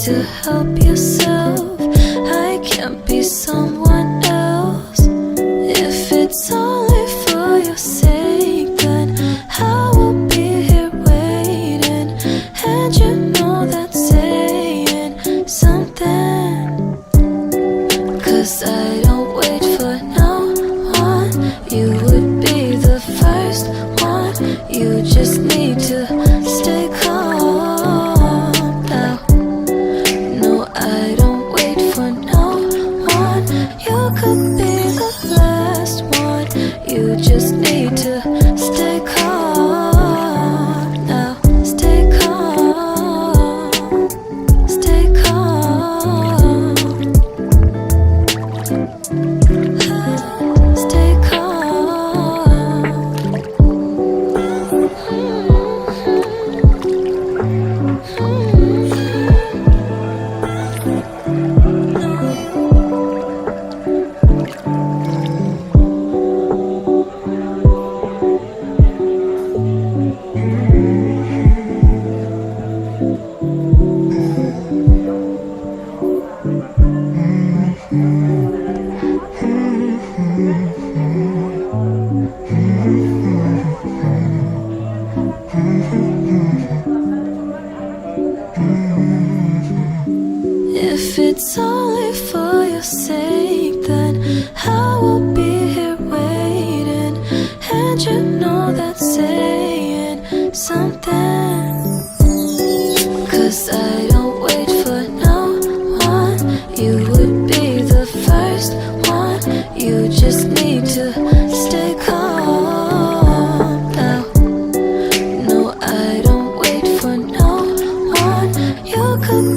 to help yourself. I can't be someone else. If it's only for your sake, then I will be here waiting. And you know that's saying something, 'cause I don't wait for no one. You would be the first one. You just need to stay calm now. No, I don't wait for no one. You could be the last one. You just need to stay calm now. Stay calm. Stay calm. Stay calm. If it's only for your sake, then I will be here waiting. And you know that's saying something, 'cause I don't wait for no one. You would be the first one. You just need to stay calm now. No, I don't wait for no one. You could